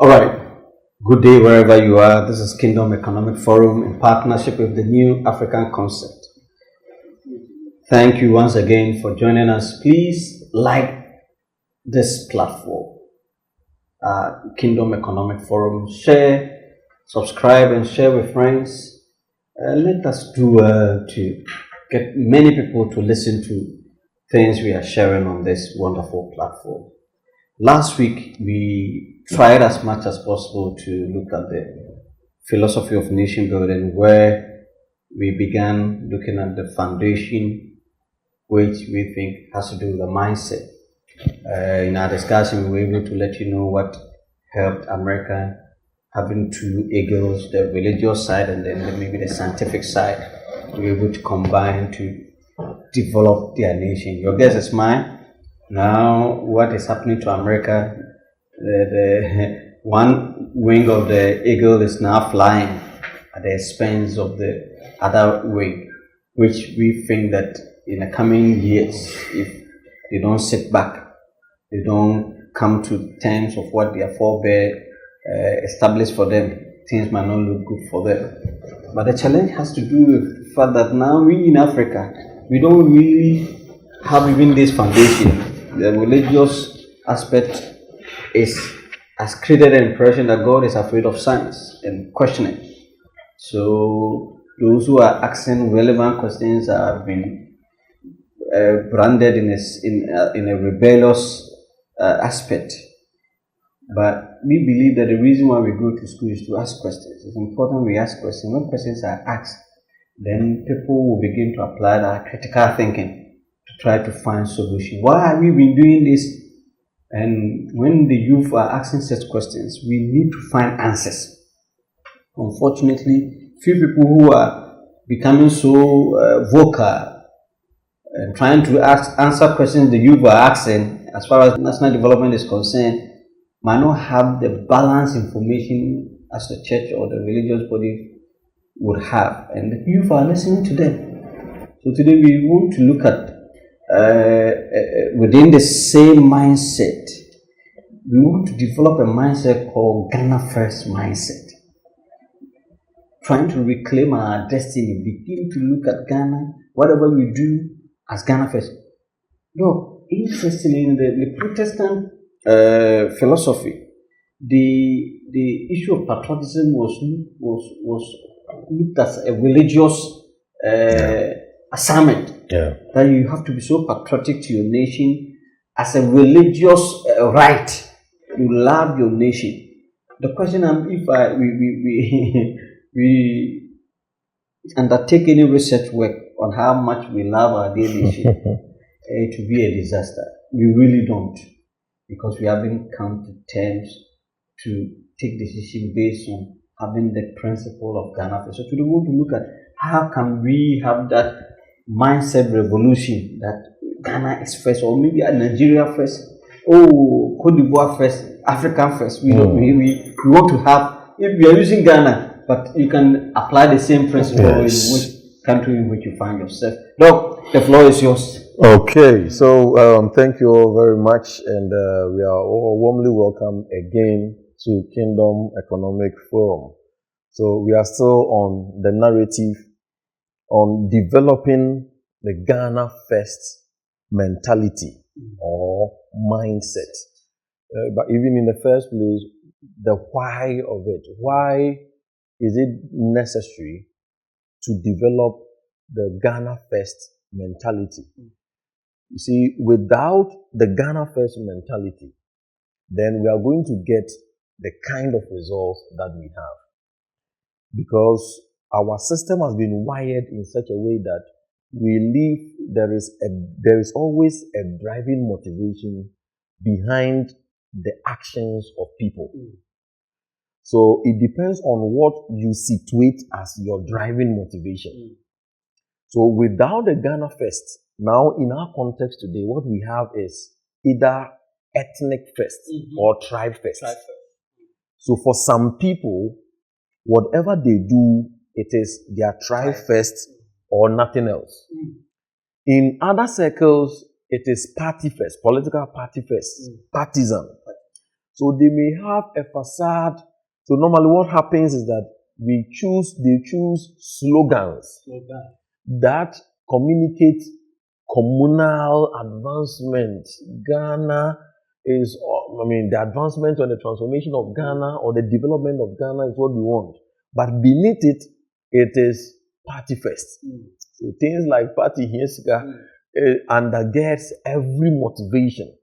All right. Good day wherever you are. This is Kingdom Economic Forum in partnership with the New African Concept. Thank you once again for joining us. Please like this platform, Kingdom Economic Forum. Share, subscribe, and share with friends. Let us do to get many people to listen to things we are sharing on this wonderful platform. Last week, we tried as much as possible to look at the philosophy of nation building, where we began looking at the foundation, which we think has to do with the mindset. In our discussion, we were able to let you know what helped America having two eagles, the religious side and then maybe the scientific side. We were able to combine to develop their nation. Your guess is mine. Now, what is happening to America? The one wing of the eagle is now flying at the expense of the other wing, which we think that in the coming years, if they don't sit back, they don't come to terms of what their forebear established for them, things might not look good for them. But the challenge has to do with the fact that now we in Africa, we don't really have even this foundation. The religious aspect has created an impression that God is afraid of science and questioning. So those who are asking relevant questions have been branded in a rebellious aspect. But we believe that the reason why we go to school is to ask questions. It's important we ask questions. When questions are asked, then people will begin to apply that critical thinking to try to find solution. Why have we been doing this? And when the youth are asking such questions, we need to find answers. Unfortunately, few people who are becoming so vocal and trying to answer questions the youth are asking, as far as national development is concerned, might not have the balanced information as the church or the religious body would have. And the youth are listening to them. So today we want to look at within the same mindset, we want to develop a mindset called Ghana First mindset. Trying to reclaim our destiny, begin to look at Ghana, whatever we do as Ghana First. Look, interestingly, in the Protestant philosophy, the issue of patriotism was looked as a religious assignment. Yeah. That you have to be so patriotic to your nation as a religious right. You love your nation. The question is, if we undertake any research work on how much we love our dear nation, it will be a disaster. We really don't, because we haven't come to terms to take decision based on having the principle of Ghana First. So today we want to look at how can we have that mindset revolution that Ghana is first, or maybe Nigeria first, Cote d'Ivoire first, Africa first. We want to have, if we are using Ghana, but you can apply the same principle in which country in which you find yourself. Doc, the floor is yours. Okay, so thank you all very much, and we are all warmly welcome again to Kingdom Economic Forum. So we are still on the narrative on developing the Ghana First mentality or mindset. But even in the first place, the why of it. Why is it necessary to develop the Ghana First mentality? You see, without the Ghana First mentality, then we are going to get the kind of results that we have. Because our system has been wired in such a way that there is always a driving motivation behind the actions of people. So it depends on what you situate as your driving motivation. So without the Ghana First, now in our context today, what we have is either ethnic first or tribe first. So for some people, whatever they do, it is their tribe first or nothing else. In other circles, it is party first, political party first, partisan. So they may have a facade. So normally what happens is that they choose slogans that communicate communal advancement. Ghana is, the advancement or the transformation of Ghana or the development of Ghana is what we want. But beneath it, it is party first. So things like party Hiesika undergirds every motivation,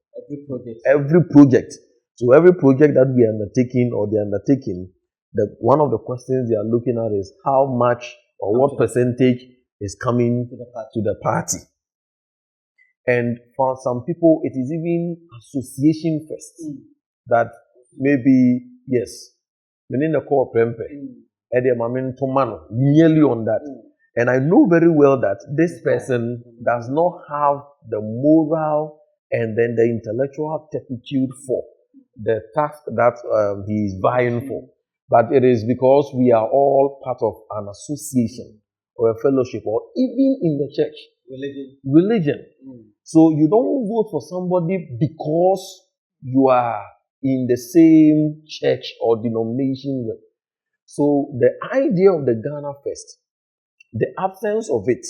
every project. So every project that we are undertaking or they're undertaking, one of the questions they are looking at is how much or what percentage is coming to the party. And for some people, it is even association first. That maybe, yes, meaning the core prempe, nearly on that. And I know very well that this person does not have the moral and then the intellectual turpitude for the task that he is vying for. But it is because we are all part of an association or a fellowship or even in the church. Religion. So you don't vote for somebody because you are in the same church or denomination with. So the idea of the Ghana First, the absence of it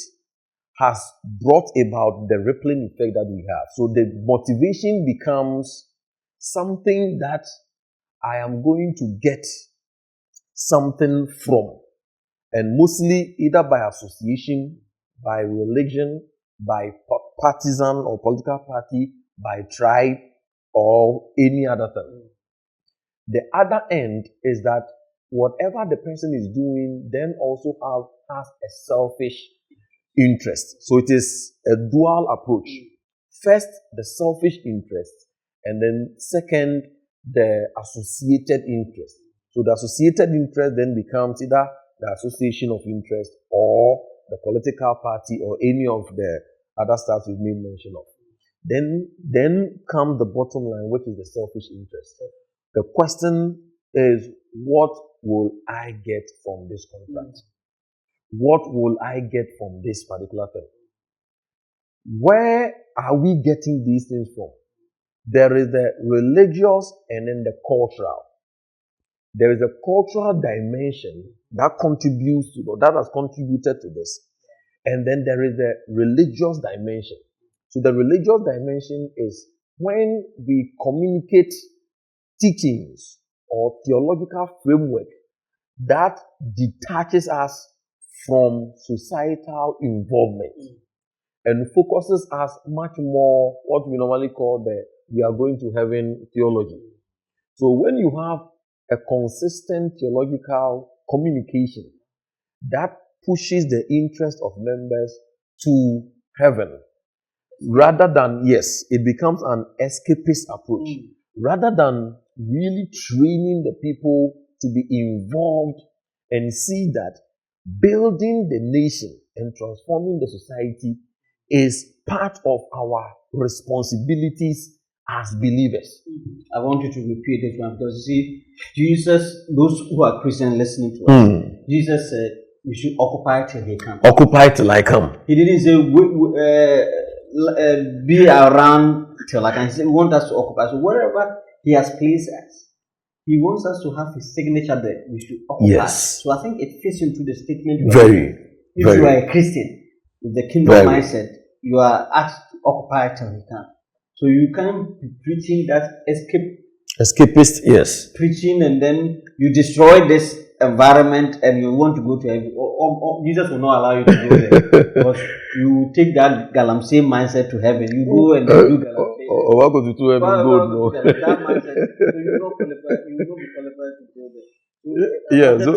has brought about the rippling effect that we have. So the motivation becomes something that I am going to get something from. And mostly either by association, by religion, by partisan or political party, by tribe, or any other thing. The other end is that whatever the person is doing then also has a selfish interest. So it is a dual approach. First, the selfish interest, and then second, the associated interest. So the associated interest then becomes either the association of interest or the political party or any of the other stuff we've made mention of. Then comes the bottom line, which is the selfish interest. The question is, what will I get from this contract? What will I get from this particular thing? Where are we getting these things from? There is the religious and then the cultural. There is a cultural dimension that contributes to, or that has contributed to this. And then there is the religious dimension. So the religious dimension is when we communicate teachings or theological framework that detaches us from societal involvement and focuses us much more what we normally call the we are going to heaven theology. So when you have a consistent theological communication that pushes the interest of members to heaven, rather than, yes, it becomes an escapist approach, rather than really training the people to be involved and see that building the nation and transforming the society is part of our responsibilities as believers. I want you to repeat this one because you see, Jesus, those who are Christian listening to us, Jesus said we should occupy till he comes. Occupy till I come. He didn't say be around till I come. He said we want us to occupy. So wherever he has placed us, he wants us to have his signature there. We should occupy. Yes. So I think it fits into the statement. If you are a Christian with the kingdom mindset, you are asked to occupy till he comes. So you can't be preaching that escapist, yes. Preaching and then you destroy this environment and you want to go to heaven. Jesus will not allow you to go there because you take that galamsey mindset to heaven. You go and you do galamsey. What goes to heaven? No. That mindset, so you will not be qualified to go Yeah, there. so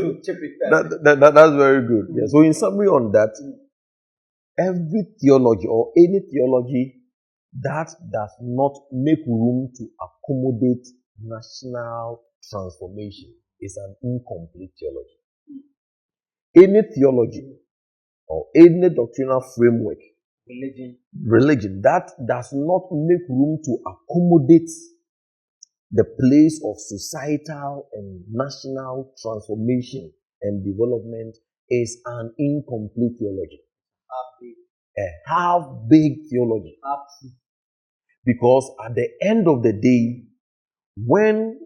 that's very good. Yeah. So in summary on that, every theology or any theology that does not make room to accommodate national transformation is an incomplete theology. Any theology or any doctrinal framework, religion that does not make room to accommodate the place of societal and national transformation and development is an incomplete theology. A half-baked theology. Because at the end of the day, when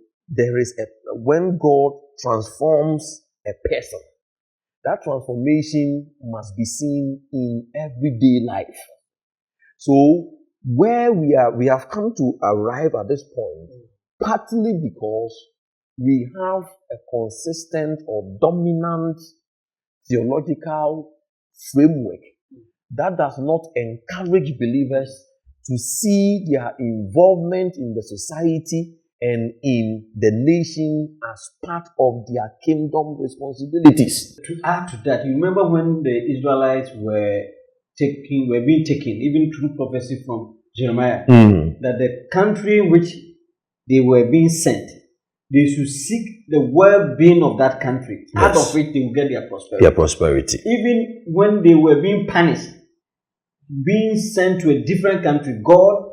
when God transforms a person, that transformation must be seen in everyday life. So where we have come to arrive at this point, partly because we have a consistent or dominant theological framework that does not encourage believers to see their involvement in the society and in the nation as part of their kingdom responsibilities. To add to that, you remember when the Israelites were being taken, even through prophecy from Jeremiah, that the country in which they were being sent, they should seek the well-being of that country. Yes. Out of which they will get their prosperity. Their prosperity. Even when they were being punished, being sent to a different country, God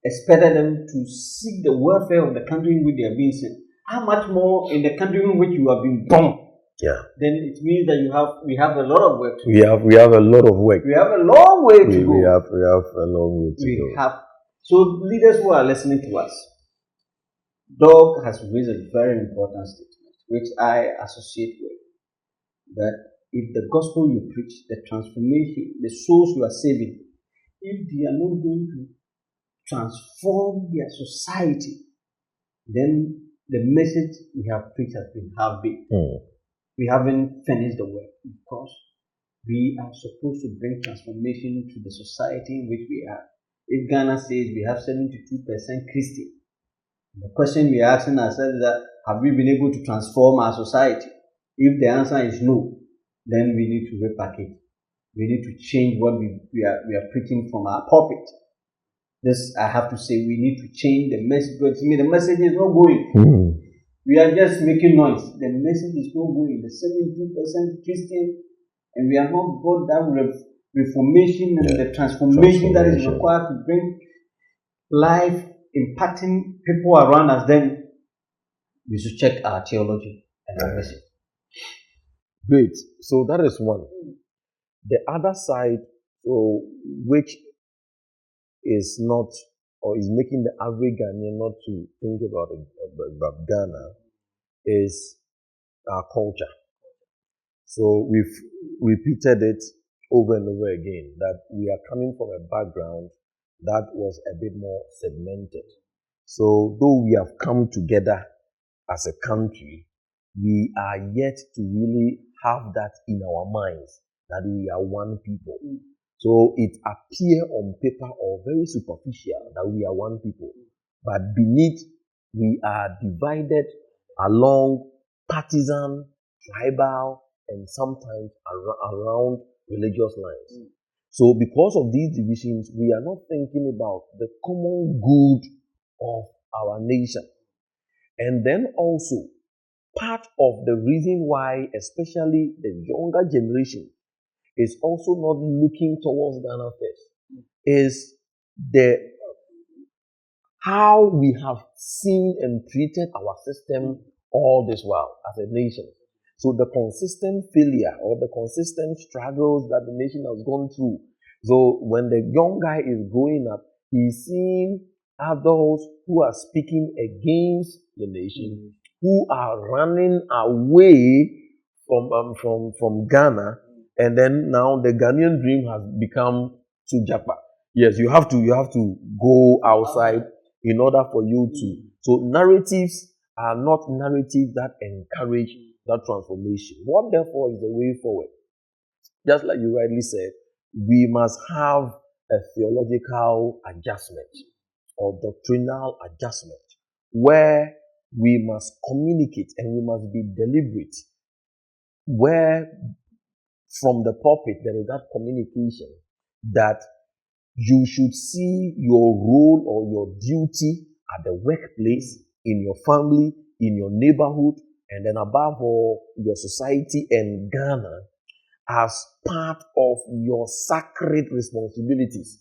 expected them to seek the welfare of the country in which they are being sent. How much more in the country in which you have been born? Yeah. Then it means that we have a lot of work to do. We have a lot of work. We have a long way to go. We have a long way to go. So leaders who are listening to us, Doug has raised a very important statement, which I associate with, that if the gospel you preach, the transformation, the souls you are saving, if they are not going to transform their society, then the message we have preached has been half-baked. We haven't finished the work, because we are supposed to bring transformation to the society in which we are. If Ghana says we have 72% Christian, the question we are asking ourselves is that, have we been able to transform our society? If the answer is no, then we need to repackage. We need to change what we are preaching from our pulpit. This, I have to say, we need to change the message. But to me, the message is not going. We are just making noise. The message is not going. The 72% Christian, and we have not brought that reformation and the transformation that is required to bring life, impacting people around us. Then we should check our theology and our message. Great. So that is one. The other side, so which is not, or is making the average Ghanaian not to think about Ghana, is our culture. So we've repeated it over and over again, that we are coming from a background that was a bit more segmented. So though we have come together as a country, we are yet to really have that in our minds, that we are one people. So it appears on paper or very superficial that we are one people, but beneath we are divided along partisan, tribal, and sometimes around religious lines. So because of these divisions, we are not thinking about the common good of our nation. And then also, part of the reason why, especially the younger generation, is also not looking towards Ghana first, is how we have seen and treated our system all this while as a nation. So the consistent failure or the consistent struggles that the nation has gone through. So when the young guy is growing up, he's seeing adults who are speaking against the nation, who are running away from Ghana, and then now the Ghanaian dream has become to Japa. Yes, you have to go outside in order for you to. So narratives are not narratives that encourage that transformation. What therefore is the way forward? Just like you rightly said, we must have a theological adjustment or doctrinal adjustment where we must communicate and we must be deliberate, where from the pulpit there is that communication that you should see your role or your duty at the workplace, in your family, in your neighborhood, and then above all, your society and Ghana as part of your sacred responsibilities.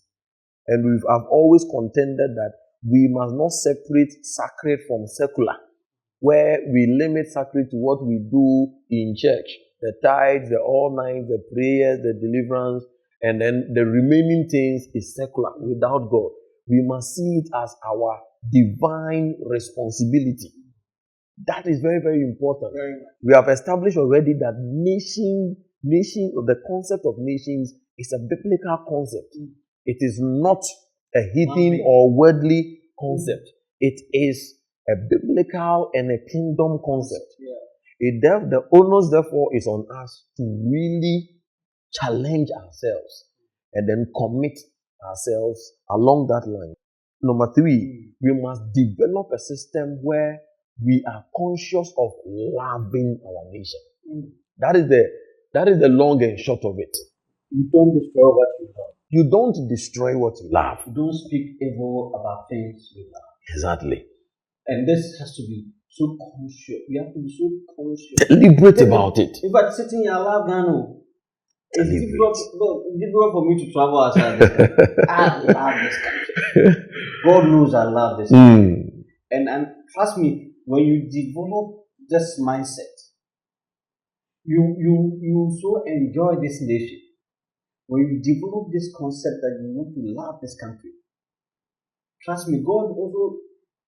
And I've always contended that we must not separate sacred from secular, where we limit sacred to what we do in church, the tithes, the all nights, the prayers, the deliverance, and then the remaining things is secular, without God. We must see it as our divine responsibility. That is very, very important. Very much. We have established already that the concept of nations is a biblical concept. It is not a hidden or worldly concept. It is a biblical and a kingdom concept. The onus, therefore, is on us to really challenge ourselves and then commit ourselves along that line. Number 3, we must develop a system where we are conscious of loving our nation. That is the long and short of it. You don't destroy what you love. You don't destroy what you love. You don't speak evil about things you love. Exactly. And this has to be so conscious. We have to be so conscious. Deliberate about it. In fact, sitting here, I love Ghana. It's difficult for me to travel outside this country. I love this country. God knows I love this country. And trust me, when you develop this mindset, you so enjoy this nation. When you develop this concept that you want to love this country, trust me, God also,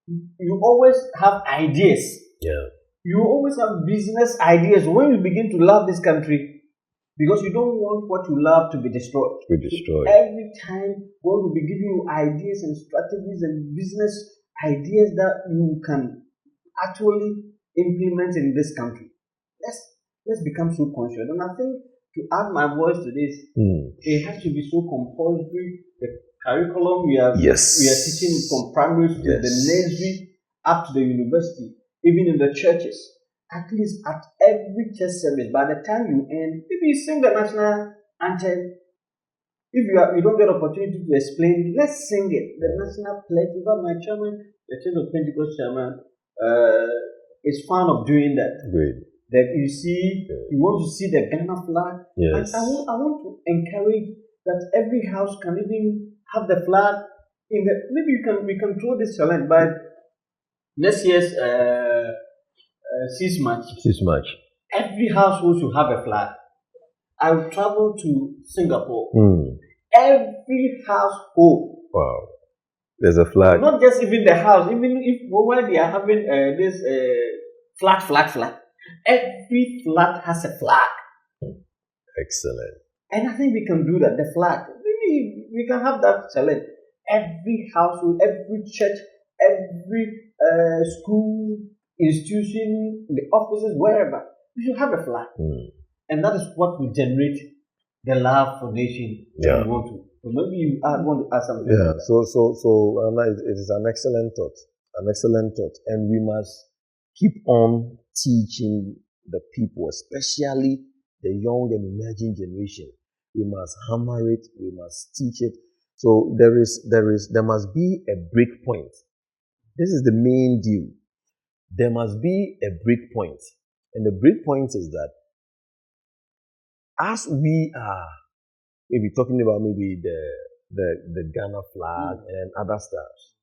you always have ideas. Yeah. You always have business ideas when you begin to love this country, because you don't want what you love to be destroyed. So every time God will be giving you ideas and strategies and business ideas that you can actually implement in this country. Let's become so conscious. And I think to add my voice to this, it has to be so compulsory. The curriculum we are teaching from primary school, the nursery up to the university, even in the churches. At least at every church service, by the time you end, maybe you sing the national anthem. If you don't get opportunity to explain, let's sing it. The national pledge. Even my chairman, the Church of Pentecost chairman, is fond of doing that. Great. That you see, you want to see the Ghana flag. Yes. And I want to encourage that every house can even have the flag in the. Maybe we can throw this challenge by next year's 6 March. Every household should have a flag. I will travel to Singapore. Every household. Wow. There's a flag. Not just even the house, even if when they are having this flag. Every flat has a flag. Excellent. And I think we can do that. The flag. Maybe we can have that challenge. Every household, every church, every school, institution, the offices, wherever, we should have a flag. And that is what will generate the love for nation. Yeah. We want to. So maybe you want to add something. Yeah. So it is an excellent thought, and we must keep on teaching the people, especially the young and emerging generation. We must hammer it. We must teach it. So there must be a break point. This is the main deal. There must be a break point, and the break point is that as we are maybe talking about maybe the Ghana flag and other stuff,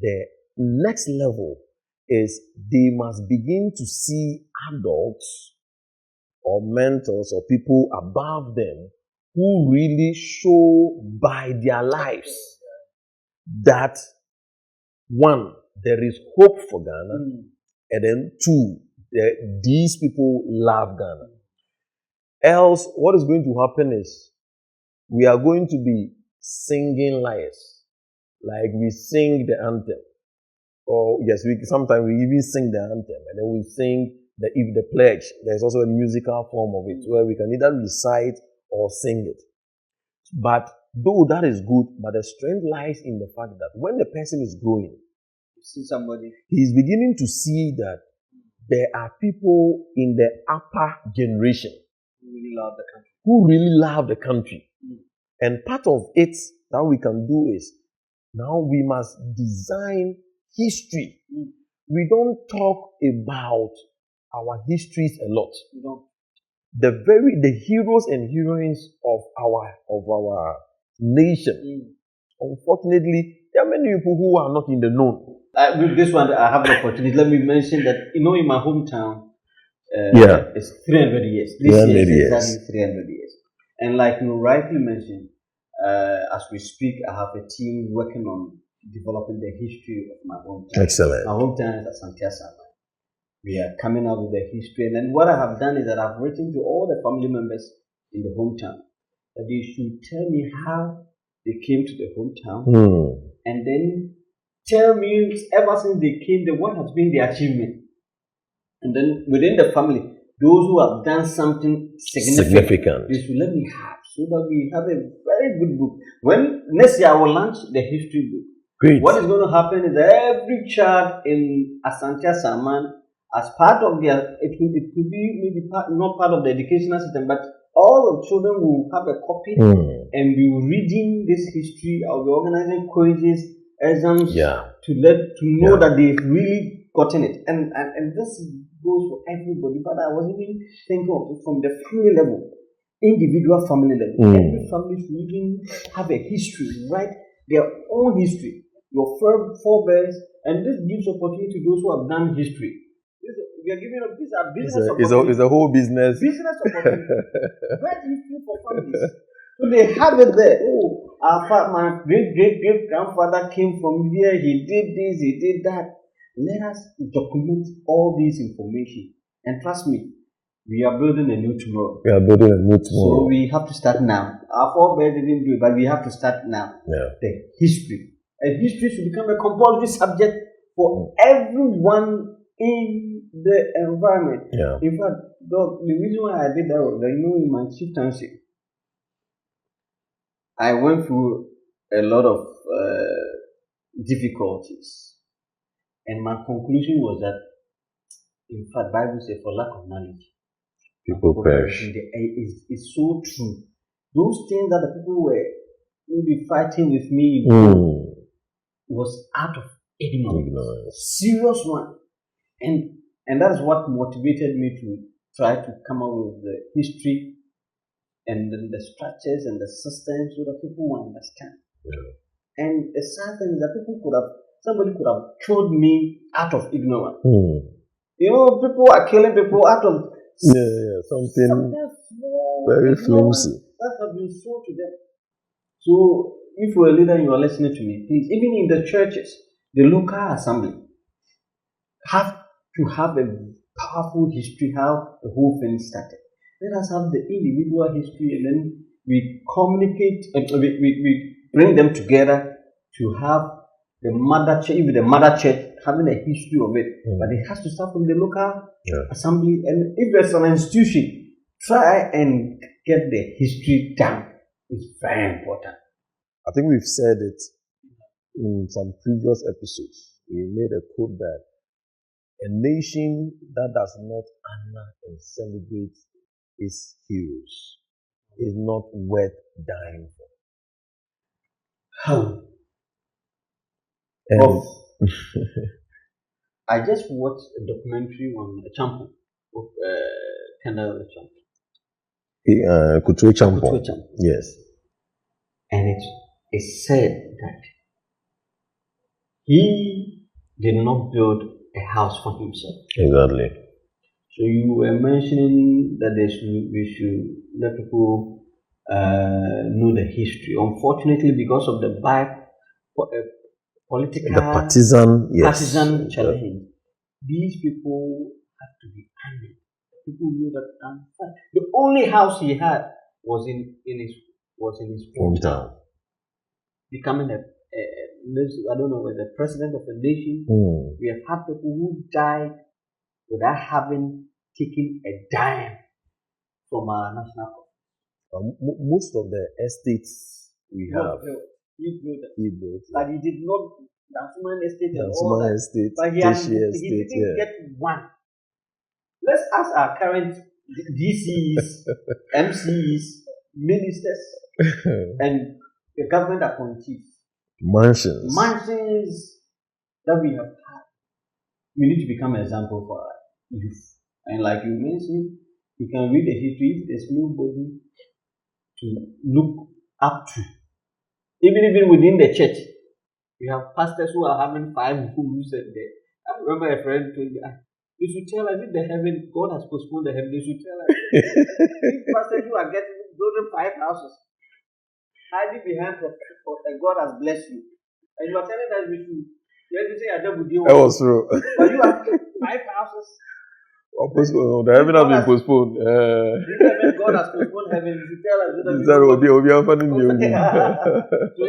the next level is they must begin to see adults or mentors or people above them who really show by their lives that, one, there is hope for Ghana, and then two, these people love Ghana. Else, what is going to happen is we are going to be singing lies, like we sing the anthem. Or yes, sometimes we even sing the anthem, and then we sing the pledge. There's also a musical form of it where we can either recite or sing it. But though that is good, but the strength lies in the fact that when the person is growing, You see somebody. he's beginning to see that there are people in the upper generation who really love the country. who really love the country. And part of it that we can do is now we must design history. We don't talk about our histories a lot. You don't. The heroes and heroines of our nation. Unfortunately, there are many people who are not in the known. With this one, I have the opportunity. Let me mention that, in my hometown, it's 300 years. This 300 year is years. exactly 300 years. And like you rightly mentioned, as we speak, I have a team working on developing the history of my hometown. Excellent. My hometown is Asante Asama. We are coming out with the history, and then what I have done is that I've written to all the family members in the hometown that they should tell me how they came to the hometown, and then tell me ever since they came there what has been their achievement, and then within the family, those who have done something significant, they should let me have, so that we have a very good book. When next year I will launch the history book. Great. What is going to happen is that every child in Asante Asaman, as part of their, it could be maybe not part of the educational system, but all the children will have a copy and be reading this history. I'll be organizing quizzes, exams to know that they've really gotten it. And this goes for everybody. But I was even thinking of it from the family level, individual family level. Every family should even have a history, right? Their own history, your forebears, and this gives opportunity to those who have done history. We are giving up. These are business opportunities. It's a whole business. Business opportunity. Great history for families. So they have it there. Oh, my great grandfather came from here. He did this. He did that. Let us document all this information. And trust me, we are building a new tomorrow. So we have to start now. Our forebears didn't do it, but we have to start now. The history. And history should become a compulsory subject for everyone in the environment. In fact, the reason why I did that was that, in my chieftaincy, I went through a lot of difficulties, and my conclusion was that, in fact, Bible says, for lack of knowledge, people perish. It's so true. Those things that the people were maybe fighting with me was out of ignorance. Serious one. And that is what motivated me to try to come up with the history and then the structures and the systems so that people will understand. And the sad thing is that somebody could have killed me out of ignorance. People are killing people out of something very flimsy that has been sold to them. So if you're a leader and you are listening to me, please, even in the churches, the local assembly have to have a powerful history how the whole thing started. Let us have the individual history, and then we communicate, we bring them together to have the mother church, even the mother church having a history of it. But it has to start from the local assembly. And if there's an institution, try and get the history down. It's very important. I think we've said it in some previous episodes. We made a quote that a nation that does not honor and celebrate its heroes is not worth dying for. How? I just watched a documentary on a champion of Kendall Champion. Kutuo Champon. Yes. And it said that he did not build a house for himself. Exactly. So you were mentioning that we should let people know the history. Unfortunately, because of the partisan challenge, these people have to be honored. People know that the only house he had was in his hometown. Becoming I don't know, the president of a nation. We have had people who died without having taken a dime from our national government. Most of the estates we have, he built. But he did not. Dansuman Estate and all that. Estate, but he didn't get one. Let's ask our current DCs, MCs, ministers, and the government appointees. Mansions that we have had. We need to become an example for our youth. And like you mentioned, you can read the history if there's nobody to look up to. Even within the church, we have pastors who are having 5 rooms and I remember a friend told me, they should tell us if the heaven, God has postponed the heaven, they should tell us. These pastors who are building 5 houses, hiding behind and God has blessed you. And you are telling us we should. You have to say Adabu deal. That was true. But you have 5 houses. The heaven has been postponed. God has postponed heaven. You should tell us whether we So go.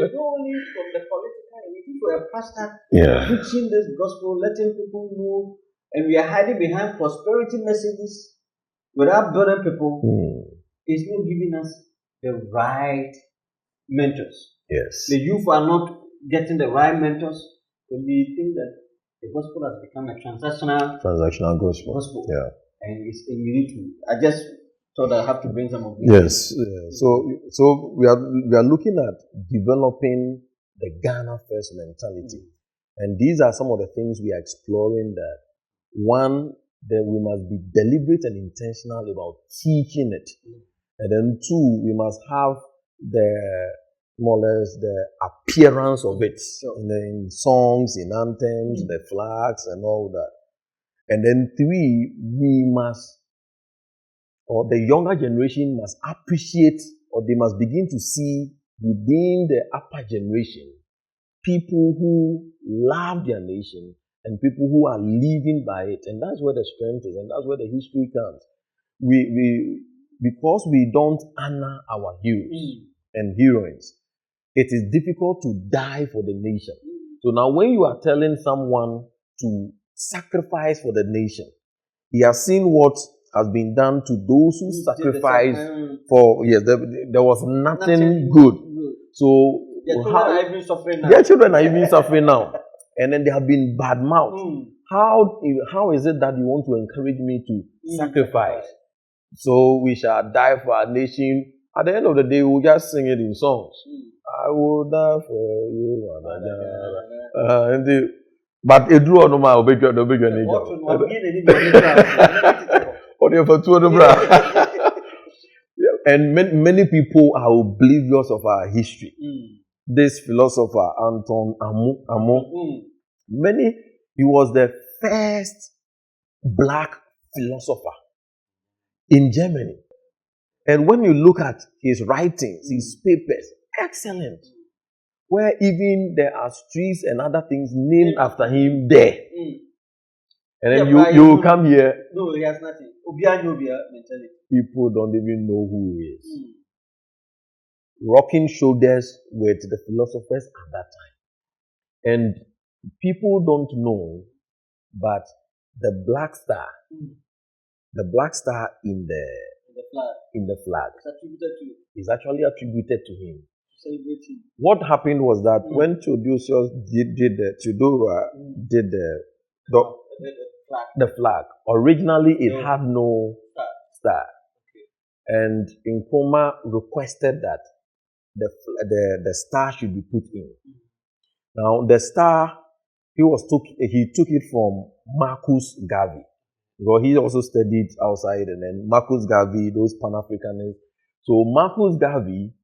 it's not only from the political elite for a pastor yeah. preaching this gospel, letting people know, and we are hiding behind prosperity messages without burdening people. It's not giving us the right mentors. Yes. The youth are not getting the right mentors. So we think that the gospel has become a transactional gospel. Yeah. And it's we need to. I just thought I have to bring some of these. Yes. So we are looking at developing the Ghana first mentality. And these are some of the things we are exploring, that one, that we must be deliberate and intentional about teaching it. And then two, we must have more or less the appearance of it in songs, in anthems, the flags and all that. And then three, the younger generation must appreciate, or they must begin to see within the upper generation people who love their nation and people who are living by it. And that's where the strength is, and that's where the history comes. Because we don't honor our heroes and heroines, it is difficult to die for the nation. So now when you are telling someone to sacrifice for the nation, he has seen what has been done to those who sacrifice for, yes, there was nothing good. So their children are even suffering now. And then they have been bad-mouthed. How is it that you want to encourage me to sacrifice? So we shall die for our nation. At the end of the day, we'll just sing it in songs. I will die for you. But it drew on my big and many people are oblivious of our history. This philosopher, Anton Amo, he was the first black philosopher in Germany. And when you look at his writings, his papers, excellent. Where even there are streets and other things named after him there. And then you will come here. No, he has nothing. People don't even know who he is. Rocking shoulders with the philosophers at that time. And people don't know, but the black star in the flag is actually attributed to him. What happened was that when Theodosius did the flag, originally it had no star. And Nkrumah requested that the star should be put in. Now the star, he took it from Marcus Garvey. Because he also studied outside, and then Marcus Garvey, those Pan-Africanists. So Marcus Garvey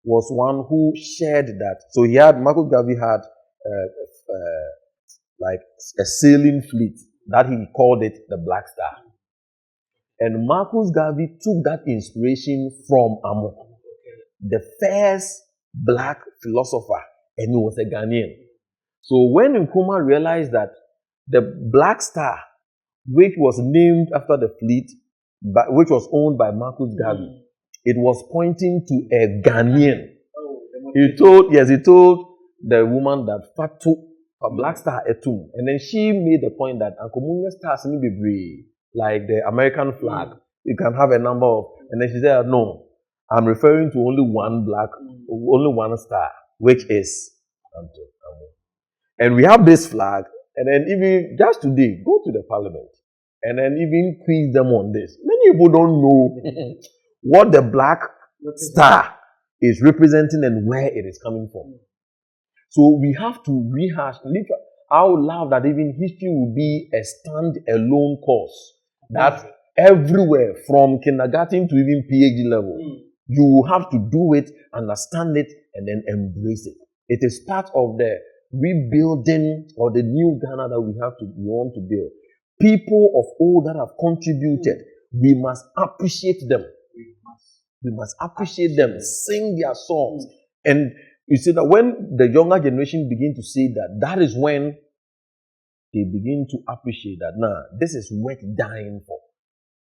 was one who shared that. So Marcus Garvey had like a sailing fleet that he called it the Black Star. And Marcus Garvey took that inspiration from Amo, the first black philosopher, and he was a Ghanaian. So when Nkrumah realized that the Black Star, which was named after the fleet, which was owned by Marcus Garvey, it was pointing to a Ghanaian. He told the woman that Fatu, a Black Star etum, and then she made the point that Ankomunya stars need be brave, like the American flag. You can have a number of, and then she said, no, I'm referring to only only one star, which is Anto. And we have this flag. And then even just today, go to the parliament and then even quiz them on this. Many people don't know what the black star is representing and where it is coming from. So we have to rehash. I would love that even history will be a stand-alone course. That everywhere, from kindergarten to even PhD level, you will have to do it, understand it, and then embrace it. It is part of the rebuilding or the new Ghana that we want to build. People of old that have contributed, we must appreciate them. We must appreciate them, sing their songs. And you see that when the younger generation begin to see that, that is when they begin to appreciate that, this is worth dying for.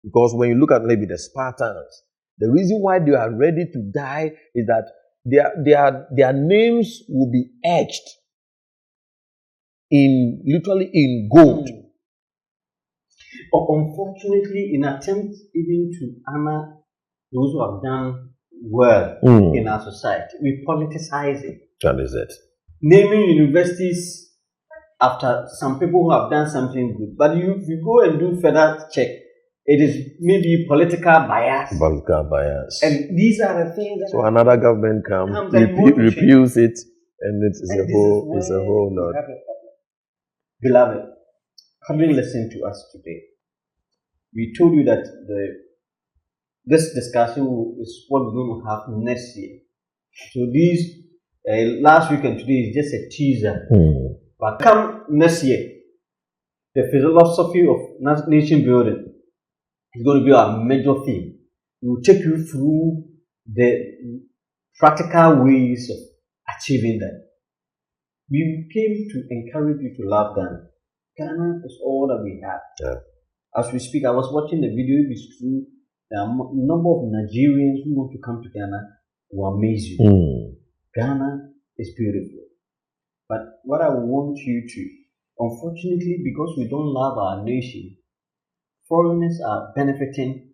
Because when you look at maybe the Spartans, the reason why they are ready to die is that their names will be etched literally in gold. But unfortunately, in attempt even to honor those who have done well in our society, we politicize it. That is it. Naming universities after some people who have done something good. But if you go and do further check, it is maybe political bias. Political bias. And these are the things that... So another government comes, repeals it, and it's a whole lot. Beloved, having listened to us today, we told you that this discussion is what we're going to have next year. So these last week and today is just a teaser. But come next year, the philosophy of nation building is going to be our major theme. We will take you through the practical ways of achieving that. We came to encourage you to love Ghana. Ghana is all that we have. Yeah. As we speak, I was watching the video. It is true. There are a number of Nigerians who want to come to Ghana will amaze you. Ghana is beautiful. But what I want you to, unfortunately, because we don't love our nation, foreigners are benefiting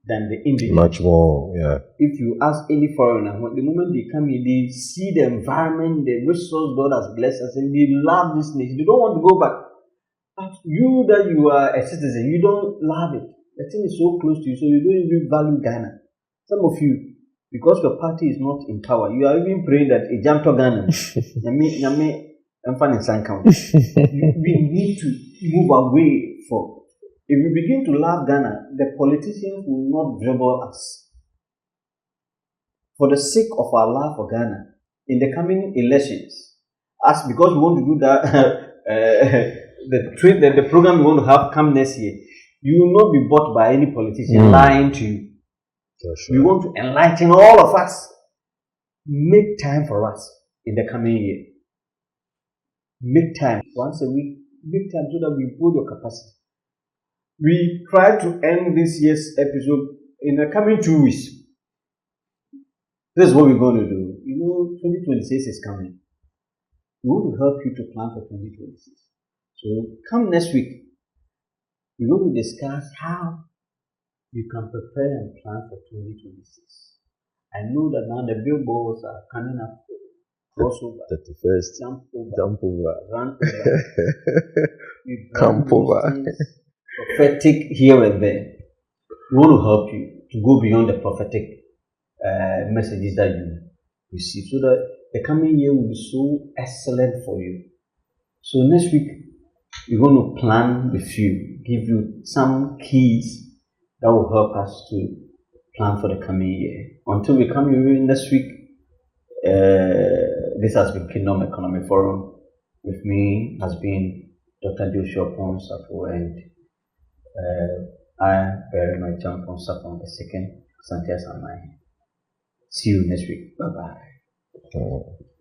than the indigenous. Much more, yeah. If you ask any foreigner, the moment they come here, they see the environment, the resource God has blessed us, and they love this nation. They don't want to go back. But you that you are a citizen, you don't love it. The thing is so close to you, so you don't even value Ghana. Some of you, because your party is not in power, you are even praying that a Jamto Ghana. We need to move away from. If we begin to love Ghana, the politicians will not dribble us. For the sake of our love for Ghana, in the coming elections, because we want to do that, the program we want to have come next year, you will not be bought by any politician lying to you. Sure. We want to enlighten all of us. Make time for us in the coming year. Make time once a week. Make time so that we build your capacity. We try to end this year's episode in the coming 2 weeks. This is what we're going to do. 2026 is coming. We want to help you to plan for 2026. So come next week. We're going to discuss how you can prepare and plan for 2026. I know that now the billboards are coming up. Crossover. 31st. Jump over. Run over. Camp over. Prophetic here and there. We want to help you to go beyond the prophetic messages that you receive, so that the coming year will be so excellent for you. So next week, we're going to plan with you, give you some keys that will help us to plan for the coming year. Until we come here next week, this has been Kingdom Economic Forum. With me has been Dr. Joshua Ponsafo, and I am very much John Ponsafo II, Santia Samai. See you next week. Bye-bye.